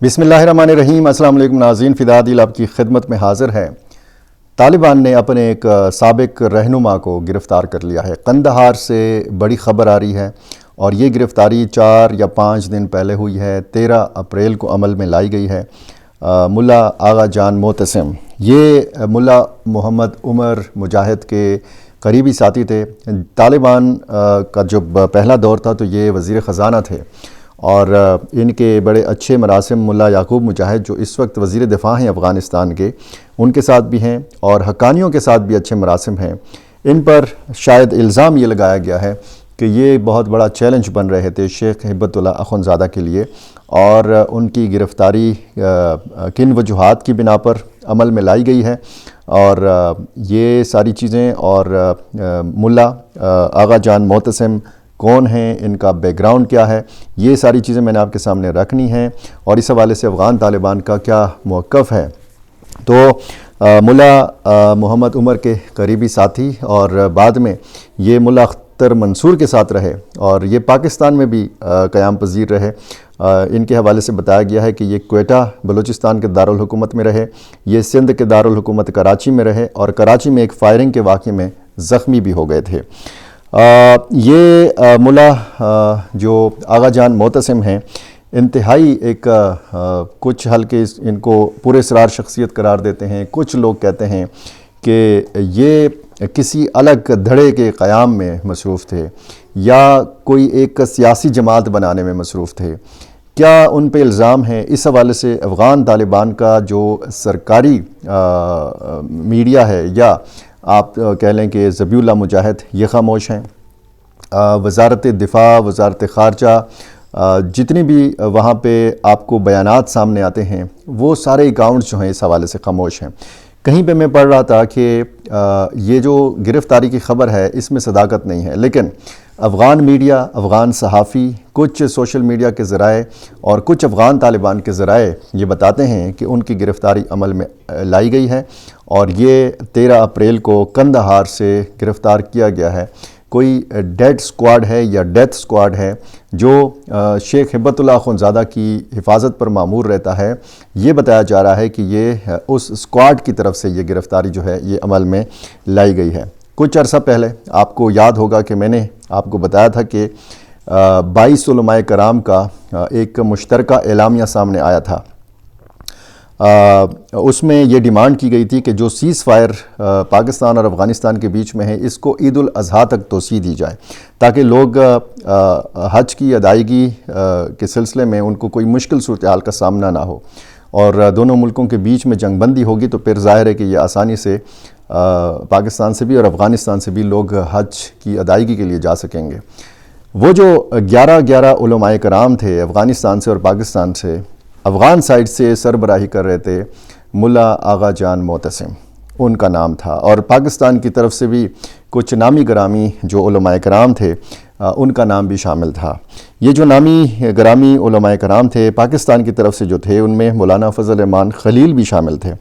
بسم اللہ الرحمن الرحیم۔ السلام علیکم ناظرین، فدا دل آپ کی خدمت میں حاضر ہے۔ طالبان نے اپنے ایک سابق رہنما کو گرفتار کر لیا ہے۔ قندھار سے بڑی خبر آ رہی ہے اور یہ گرفتاری 4 یا 5 دن پہلے ہوئی ہے۔ 13 اپریل کو عمل میں لائی گئی ہے۔ ملا آغا جان معتصم، یہ ملا محمد عمر مجاہد کے قریبی ساتھی تھے۔ طالبان کا جب پہلا دور تھا تو یہ وزیر خزانہ تھے اور ان کے بڑے اچھے مراسم ملا یعقوب مجاہد جو اس وقت وزیر دفاع ہیں افغانستان کے، ان کے ساتھ بھی ہیں اور حقانیوں کے ساتھ بھی اچھے مراسم ہیں۔ ان پر شاید الزام یہ لگایا گیا ہے کہ یہ بہت بڑا چیلنج بن رہے تھے شیخ ہبت اللہ اخندزادہ کے لیے، اور ان کی گرفتاری کن وجوہات کی بنا پر عمل میں لائی گئی ہے، اور یہ ساری چیزیں اور ملا آغا جان معتصم کون ہیں، ان کا بیک گراؤنڈ کیا ہے، یہ ساری چیزیں میں نے آپ کے سامنے رکھنی ہیں، اور اس حوالے سے افغان طالبان کا کیا موقف ہے۔ تو ملا محمد عمر کے قریبی ساتھی اور بعد میں یہ ملا اختر منصور کے ساتھ رہے اور یہ پاکستان میں بھی قیام پذیر رہے۔ ان کے حوالے سے بتایا گیا ہے کہ یہ کوئٹہ بلوچستان کے دارالحکومت میں رہے، یہ سندھ کے دارالحکومت کراچی میں رہے اور کراچی میں ایک فائرنگ کے واقعے میں زخمی بھی ہو گئے تھے۔ یہ ملا جو آغا جان معتصم ہیں، انتہائی ایک کچھ حلقے ان کو پورے اسرار شخصیت قرار دیتے ہیں۔ کچھ لوگ کہتے ہیں کہ یہ کسی الگ دھڑے کے قیام میں مصروف تھے یا کوئی ایک سیاسی جماعت بنانے میں مصروف تھے۔ کیا ان پہ الزام ہے؟ اس حوالے سے افغان طالبان کا جو سرکاری میڈیا ہے، یا آپ کہہ لیں کہ ذبیح اللہ مجاہد، یہ خاموش ہیں۔ وزارت دفاع، وزارت خارجہ، جتنی بھی وہاں پہ آپ کو بیانات سامنے آتے ہیں، وہ سارے اکاؤنٹس جو ہیں اس حوالے سے خاموش ہیں۔ کہیں پہ میں پڑھ رہا تھا کہ یہ جو گرفتاری کی خبر ہے اس میں صداقت نہیں ہے، لیکن افغان میڈیا، افغان صحافی، کچھ سوشل میڈیا کے ذرائع اور کچھ افغان طالبان کے ذرائع یہ بتاتے ہیں کہ ان کی گرفتاری عمل میں لائی گئی ہے اور یہ 13 اپریل کو قندھار سے گرفتار کیا گیا ہے۔ کوئی ڈیڈ سکواڈ ہے یا ڈیتھ سکواڈ ہے جو شیخ ہبت اللہ اخندزادہ کی حفاظت پر مامور رہتا ہے۔ یہ بتایا جا رہا ہے کہ یہ اس سکواڈ کی طرف سے یہ گرفتاری جو ہے یہ عمل میں لائی گئی ہے۔ کچھ عرصہ پہلے آپ کو یاد ہوگا کہ میں نے آپ کو بتایا تھا کہ 22 علماء کرام کا ایک مشترکہ اعلامیہ سامنے آیا تھا۔ اس میں یہ ڈیمانڈ کی گئی تھی کہ جو سیز فائر پاکستان اور افغانستان کے بیچ میں ہے، اس کو عید الاضحیٰ تک توسیع دی جائے تاکہ لوگ حج کی ادائیگی کے سلسلے میں ان کو کوئی مشکل صورتحال کا سامنا نہ ہو، اور دونوں ملکوں کے بیچ میں جنگ بندی ہوگی تو پھر ظاہر ہے کہ یہ آسانی سے پاکستان سے بھی اور افغانستان سے بھی لوگ حج کی ادائیگی کے لیے جا سکیں گے۔ وہ جو 11 علماء کرام تھے افغانستان سے اور پاکستان سے، افغان سائٹ سے سربراہی کر رہے تھے ملا آغا جان معتصم، ان کا نام تھا، اور پاکستان کی طرف سے بھی کچھ نامی گرامی جو علماء کرام تھے ان کا نام بھی شامل تھا۔ یہ جو نامی گرامی علماء کرام تھے پاکستان کی طرف سے جو تھے، ان میں مولانا فضل الرحمان خلیل بھی شامل تھے۔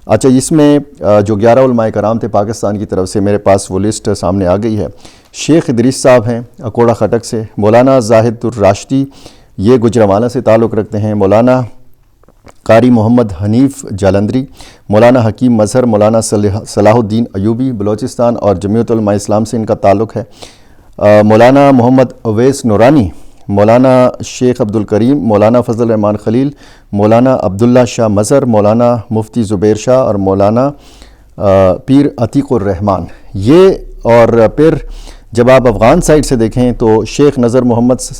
اچھا، اس میں جو 11 علماء کرام تھے پاکستان کی طرف سے، میرے پاس وہ لسٹ سامنے آ گئی ہے۔ شیخ ادریس صاحب ہیں اکوڑا خٹک سے، مولانا زاہد الراشدی یہ گجرانوالہ سے تعلق رکھتے ہیں، مولانا قاری محمد حنیف جالندری، مولانا حکیم مظہر، مولانا صلاح الدین ایوبی بلوچستان اور جمعیت علماء اسلام سے ان کا تعلق ہے، مولانا محمد اویس نورانی، مولانا شیخ عبدالکریم، مولانا فضل الرحمان خلیل، مولانا عبداللہ شاہ مظہر، مولانا مفتی زبیر شاہ اور مولانا پیر عتیق الرحمان۔ یہ اور پھر جب آپ افغان سائٹ سے دیکھیں تو شیخ نظر محمد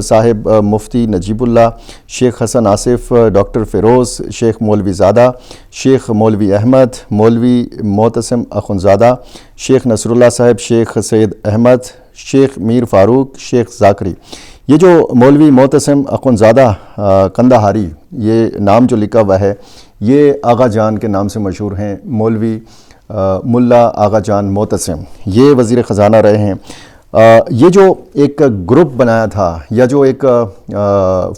صاحب، مفتی نجیب اللہ، شیخ حسن آصف، ڈاکٹر فیروز، شیخ مولوی زادہ، شیخ مولوی احمد، مولوی معتصم اخندزادہ، شیخ نصر اللہ صاحب، شیخ سید احمد، شیخ میر فاروق، شیخ ذاکری۔ یہ جو مولوی معتصم اخندزادہ قندھاری، یہ نام جو لکھا ہوا ہے یہ آغا جان کے نام سے مشہور ہیں، مولوی ملا آغا جان معتصم، یہ وزیر خزانہ رہے ہیں۔ یہ جو ایک گروپ بنایا تھا یا جو ایک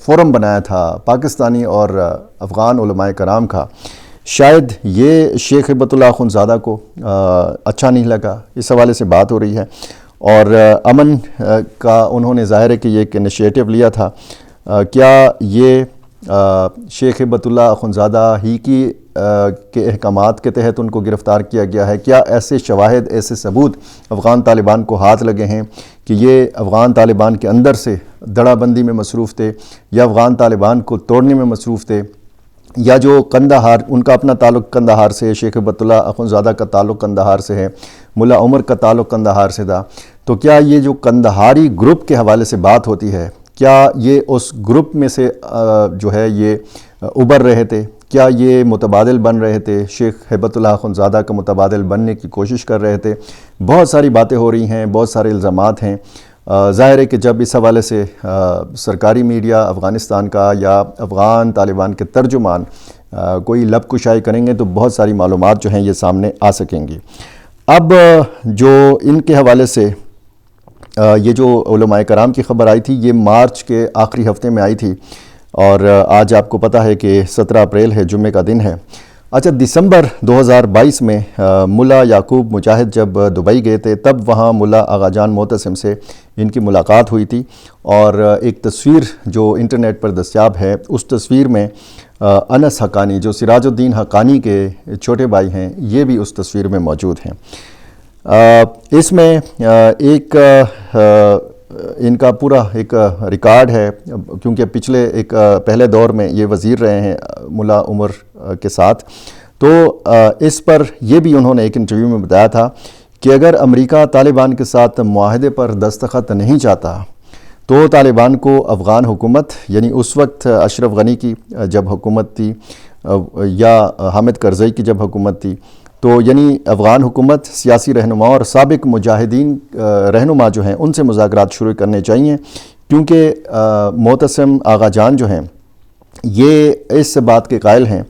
فورم بنایا تھا پاکستانی اور افغان علماء کرام کا، شاید یہ شیخ ہبت اللہ اخندزادہ کو اچھا نہیں لگا، اس حوالے سے بات ہو رہی ہے، اور امن کا انہوں نے ظاہر ہے کہ یہ ایک انیشیٹو لیا تھا۔ کیا یہ شیخ ہبت اللہ اخندزادہ ہی کے احکامات کے تحت ان کو گرفتار کیا گیا ہے؟ کیا ایسے شواہد، ایسے ثبوت افغان طالبان کو ہاتھ لگے ہیں کہ یہ افغان طالبان کے اندر سے دڑا بندی میں مصروف تھے یا افغان طالبان کو توڑنے میں مصروف تھے، یا جو قندھار، ان کا اپنا تعلق قندھار سے ہے، شیخ ہبت اللہ اخندزادہ کا تعلق قندھار سے ہے، ملا عمر کا تعلق قندھار سے تھا، تو کیا یہ جو قندھاری گروپ کے حوالے سے بات ہوتی ہے، کیا یہ اس گروپ میں سے جو ہے یہ ابھر رہے تھے؟ کیا یہ متبادل بن رہے تھے؟ شیخ ہبت اللہ اخندزادہ کا متبادل بننے کی کوشش کر رہے تھے؟ بہت ساری باتیں ہو رہی ہیں، بہت سارے الزامات ہیں۔ ظاہر ہے کہ جب اس حوالے سے سرکاری میڈیا افغانستان کا یا افغان طالبان کے ترجمان کوئی لب کشائی کریں گے تو بہت ساری معلومات جو ہیں یہ سامنے آ سکیں گی۔ اب جو ان کے حوالے سے یہ جو علماء کرام کی خبر آئی تھی، یہ مارچ کے آخری ہفتے میں آئی تھی، اور آج آپ کو پتہ ہے کہ 17 اپریل ہے، جمعے کا دن ہے۔ اچھا، دسمبر 2022 میں ملا یعقوب مجاہد جب دبئی گئے تھے، تب وہاں ملا آغا جان معتصم سے ان کی ملاقات ہوئی تھی، اور ایک تصویر جو انٹرنیٹ پر دستیاب ہے، اس تصویر میں انس حقانی، جو سراج الدین حقانی کے چھوٹے بھائی ہیں، یہ بھی اس تصویر میں موجود ہیں۔ اس میں ایک ان کا پورا ایک ریکارڈ ہے، کیونکہ پہلے دور میں یہ وزیر رہے ہیں ملا عمر کے ساتھ، تو اس پر یہ بھی انہوں نے ایک انٹرویو میں بتایا تھا کہ اگر امریکہ طالبان کے ساتھ معاہدے پر دستخط نہیں چاہتا تو طالبان کو افغان حکومت، یعنی اس وقت اشرف غنی کی جب حکومت تھی یا حامد کرزئی کی جب حکومت تھی، تو یعنی افغان حکومت، سیاسی رہنما اور سابق مجاہدین رہنما جو ہیں ان سے مذاکرات شروع کرنے چاہیے، کیونکہ معتصم آغا جان جو ہیں یہ اس بات کے قائل ہیں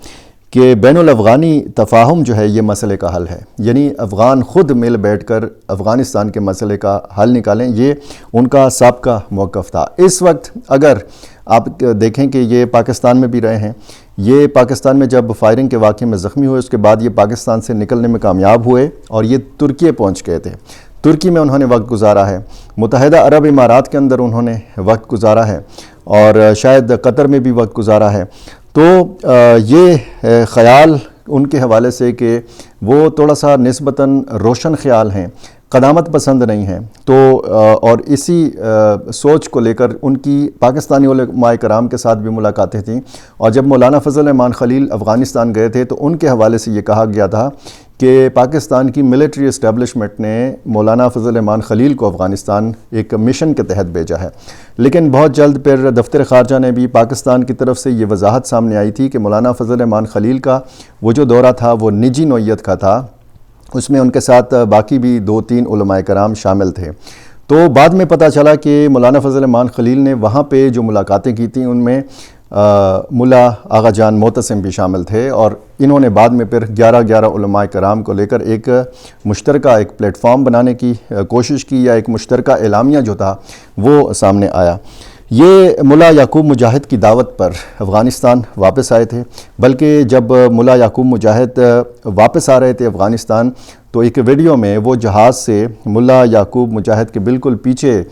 کہ بین الافغانی تفاہم جو ہے یہ مسئلے کا حل ہے، یعنی افغان خود مل بیٹھ کر افغانستان کے مسئلے کا حل نکالیں، یہ ان کا سابقہ موقف تھا۔ اس وقت اگر آپ دیکھیں کہ یہ پاکستان میں بھی رہے ہیں، یہ پاکستان میں جب فائرنگ کے واقعے میں زخمی ہوئے، اس کے بعد یہ پاکستان سے نکلنے میں کامیاب ہوئے اور یہ ترکی پہنچ گئے تھے۔ ترکی میں انہوں نے وقت گزارا ہے، متحدہ عرب امارات کے اندر انہوں نے وقت گزارا ہے، اور شاید قطر میں بھی وقت گزارا ہے۔ تو یہ خیال ان کے حوالے سے کہ وہ تھوڑا سا نسبتاً روشن خیال ہیں، قدامت پسند نہیں ہیں، تو اور اسی سوچ کو لے کر ان کی پاکستانی علماء کرام کے ساتھ بھی ملاقاتیں تھیں، اور جب مولانا فضل الرحمان خلیل افغانستان گئے تھے تو ان کے حوالے سے یہ کہا گیا تھا کہ پاکستان کی ملٹری اسٹیبلشمنٹ نے مولانا فضل الرحمان خلیل کو افغانستان ایک مشن کے تحت بھیجا ہے، لیکن بہت جلد پھر دفتر خارجہ نے بھی پاکستان کی طرف سے یہ وضاحت سامنے آئی تھی کہ مولانا فضل الرحمان خلیل کا وہ جو دورہ تھا وہ نجی نوعیت کا تھا، اس میں ان کے ساتھ باقی بھی 2-3 علماء کرام شامل تھے۔ تو بعد میں پتہ چلا کہ مولانا فضل الرحمان خلیل نے وہاں پہ جو ملاقاتیں کی تھیں ان میں ملا آغا جان معتصم بھی شامل تھے، اور انہوں نے بعد میں پھر 11 علماء کرام کو لے کر ایک مشترکہ ایک پلیٹ فارم بنانے کی کوشش کی، یا ایک مشترکہ اعلامیہ جو تھا وہ سامنے آیا۔ یہ ملا یعقوب مجاہد کی دعوت پر افغانستان واپس آئے تھے، بلکہ جب ملا یعقوب مجاہد واپس آ رہے تھے افغانستان تو ایک ویڈیو میں وہ جہاز سے ملا یعقوب مجاہد کے بالکل پیچھے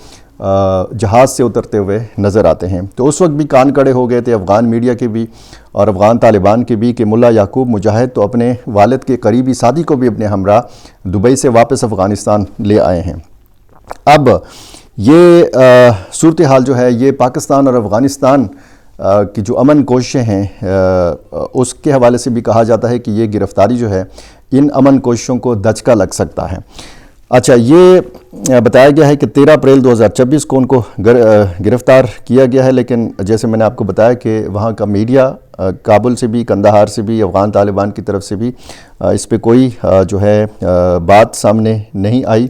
جہاز سے اترتے ہوئے نظر آتے ہیں۔ تو اس وقت بھی کان کڑے ہو گئے تھے افغان میڈیا کے بھی اور افغان طالبان کے بھی کہ ملا یعقوب مجاہد تو اپنے والد کے قریبی ساتھی کو بھی اپنے ہمراہ دبئی سے واپس افغانستان لے آئے ہیں۔ اب یہ صورتحال جو ہے یہ پاکستان اور افغانستان کی جو امن کوششیں ہیں اس کے حوالے سے بھی کہا جاتا ہے کہ یہ گرفتاری جو ہے ان امن کوششوں کو دھچکا لگ سکتا ہے۔ اچھا، یہ بتایا گیا ہے کہ 13 اپریل 2026 کو ان کو گرفتار کیا گیا ہے، لیکن جیسے میں نے آپ کو بتایا کہ وہاں کا میڈیا کابل سے بھی، قندھار سے بھی، افغان طالبان کی طرف سے بھی اس پہ کوئی جو ہے بات سامنے نہیں آئی،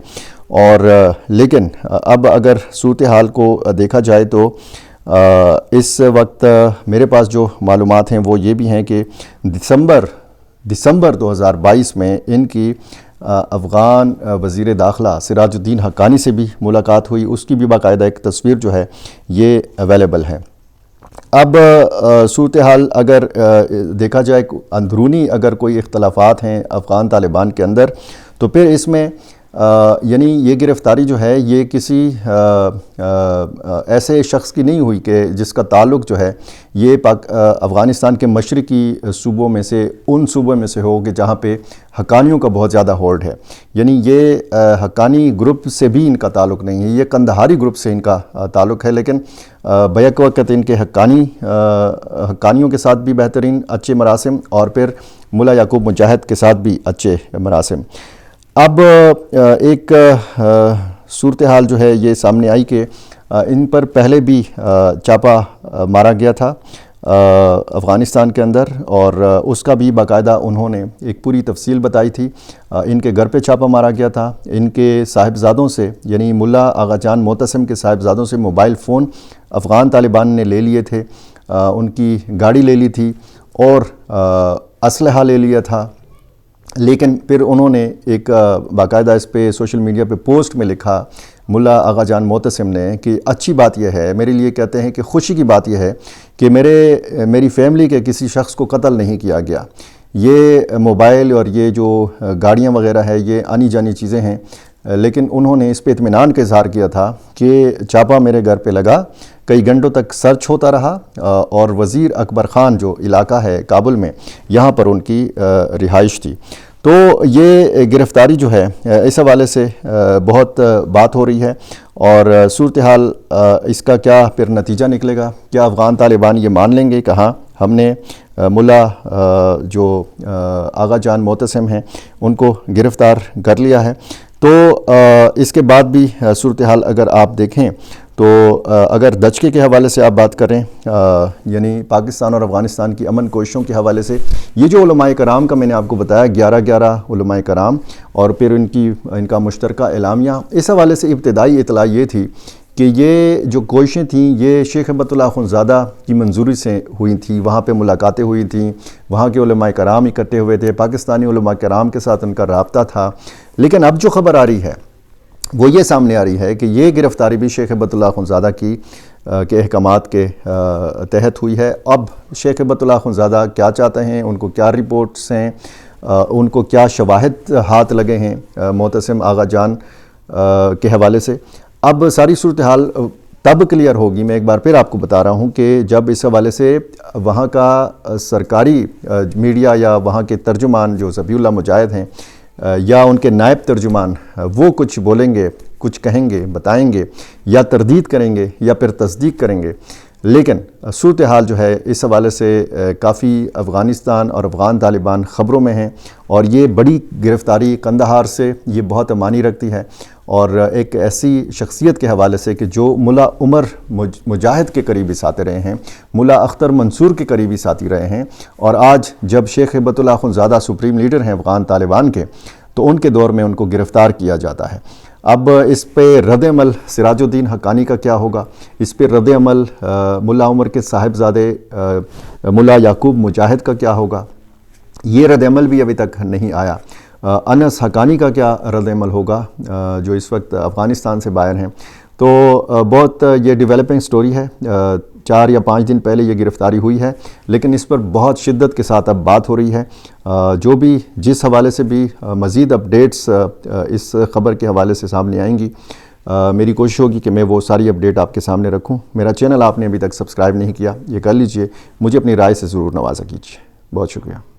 اور لیکن اب اگر صورتحال کو دیکھا جائے تو اس وقت میرے پاس جو معلومات ہیں وہ یہ بھی ہیں کہ دسمبر 2022 میں ان کی افغان وزیر داخلہ سراج الدین حقانی سے بھی ملاقات ہوئی، اس کی بھی باقاعدہ ایک تصویر جو ہے یہ اویلیبل ہے۔ اب صورتحال اگر دیکھا جائے اندرونی اگر کوئی اختلافات ہیں افغان طالبان کے اندر، تو پھر اس میں یعنی یہ گرفتاری جو ہے یہ کسی ایسے شخص کی نہیں ہوئی کہ جس کا تعلق جو ہے یہ افغانستان کے مشرقی صوبوں میں سے ان صوبوں میں سے ہو کہ جہاں پہ حقانیوں کا بہت زیادہ ہولڈ ہے. یعنی یہ حقانی گروپ سے بھی ان کا تعلق نہیں ہے, یہ قندہاری گروپ سے ان کا تعلق ہے, لیکن بیک وقت ان کے حقانیوں کے ساتھ بھی بہترین اچھے مراسم اور پھر ملا یعقوب مجاہد کے ساتھ بھی اچھے مراسم. اب ایک صورتحال جو ہے یہ سامنے آئی کہ ان پر پہلے بھی چاپا مارا گیا تھا افغانستان کے اندر, اور اس کا بھی باقاعدہ انہوں نے ایک پوری تفصیل بتائی تھی. ان کے گھر پہ چاپا مارا گیا تھا, ان کے صاحبزادوں سے یعنی ملا آغا جان معتصم کے صاحبزادوں سے موبائل فون افغان طالبان نے لے لیے تھے, ان کی گاڑی لے لی تھی اور اسلحہ لے لیا تھا. لیکن پھر انہوں نے ایک باقاعدہ اس پہ سوشل میڈیا پہ پوسٹ میں لکھا ملا آغا جان معتصم نے کہ اچھی بات یہ ہے, میرے لیے کہتے ہیں کہ خوشی کی بات یہ ہے کہ میری فیملی کے کسی شخص کو قتل نہیں کیا گیا. یہ موبائل اور یہ جو گاڑیاں وغیرہ ہے یہ آنی جانی چیزیں ہیں, لیکن انہوں نے اس پہ اطمینان کا اظہار کیا تھا کہ چاپا میرے گھر پہ لگا, کئی گھنٹوں تک سرچ ہوتا رہا, اور وزیر اکبر خان جو علاقہ ہے کابل میں یہاں پر ان کی رہائش تھی. تو یہ گرفتاری جو ہے اس حوالے سے بہت بات ہو رہی ہے, اور صورتحال اس کا کیا پھر نتیجہ نکلے گا, کیا افغان طالبان یہ مان لیں گے کہ ہاں ہم نے ملا جو آغا جان معتصم ہیں ان کو گرفتار کر لیا ہے. تو اس کے بعد بھی صورتحال اگر آپ دیکھیں تو اگر دھچکے کے حوالے سے آپ بات کریں, یعنی پاکستان اور افغانستان کی امن کوششوں کے حوالے سے, یہ جو علماء کرام کا میں نے آپ کو بتایا 11 علماء کرام اور پھر ان کا مشترکہ اعلامیہ, اس حوالے سے ابتدائی اطلاع یہ تھی کہ یہ جو کوششیں تھیں یہ شیخ ہیبت اللہ اخندزادہ کی منظوری سے ہوئی تھیں, وہاں پہ ملاقاتیں ہوئی تھیں, وہاں کے علماء کرام اکٹھے ہوئے تھے, پاکستانی علماء کرام کے ساتھ ان کا رابطہ تھا. لیکن اب جو خبر آ رہی ہے وہ یہ سامنے آ رہی ہے کہ یہ گرفتاری بھی شیخ ہیبت اللہ اخندزادہ کے احکامات کے تحت ہوئی ہے. اب شیخ ہیبت اللہ اخندزادہ کیا چاہتے ہیں, ان کو کیا رپورٹس ہیں, ان کو کیا شواہد ہاتھ لگے ہیں معتصم آغا جان کے حوالے سے, اب ساری صورتحال تب کلیئر ہوگی. میں ایک بار پھر آپ کو بتا رہا ہوں کہ جب اس حوالے سے وہاں کا سرکاری میڈیا یا وہاں کے ترجمان جو ذبیح اللہ مجاہد ہیں یا ان کے نائب ترجمان وہ کچھ بولیں گے, کچھ کہیں گے, بتائیں گے, یا تردید کریں گے یا پھر تصدیق کریں گے. لیکن صورتحال جو ہے اس حوالے سے کافی افغانستان اور افغان طالبان خبروں میں ہیں, اور یہ بڑی گرفتاری قندھار سے یہ بہت معنی رکھتی ہے, اور ایک ایسی شخصیت کے حوالے سے کہ جو ملا عمر مجاہد کے قریبی ساتھی رہے ہیں, ملا اختر منصور کے قریبی ساتھی رہے ہیں, اور آج جب شیخ ہیبت اللہ اخندزادہ سپریم لیڈر ہیں افغان طالبان کے, تو ان کے دور میں ان کو گرفتار کیا جاتا ہے. اب اس پہ رد عمل سراج الدین حقانی کا کیا ہوگا, اس پہ رد عمل ملا عمر کے صاحبزادے ملا یعقوب مجاہد کا کیا ہوگا, یہ رد عمل بھی ابھی تک نہیں آیا. انس حقانی کا کیا رد عمل ہوگا جو اس وقت افغانستان سے باہر ہیں. تو بہت یہ ڈیولپنگ سٹوری ہے. 4 یا 5 دن پہلے یہ گرفتاری ہوئی ہے, لیکن اس پر بہت شدت کے ساتھ اب بات ہو رہی ہے. جو بھی جس حوالے سے بھی مزید اپڈیٹس اس خبر کے حوالے سے سامنے آئیں گی, میری کوشش ہوگی کہ میں وہ ساری اپڈیٹ آپ کے سامنے رکھوں. میرا چینل آپ نے ابھی تک سبسکرائب نہیں کیا, یہ کر لیجئے, مجھے اپنی رائے سے ضرور نوازا کیجیے. بہت شکریہ.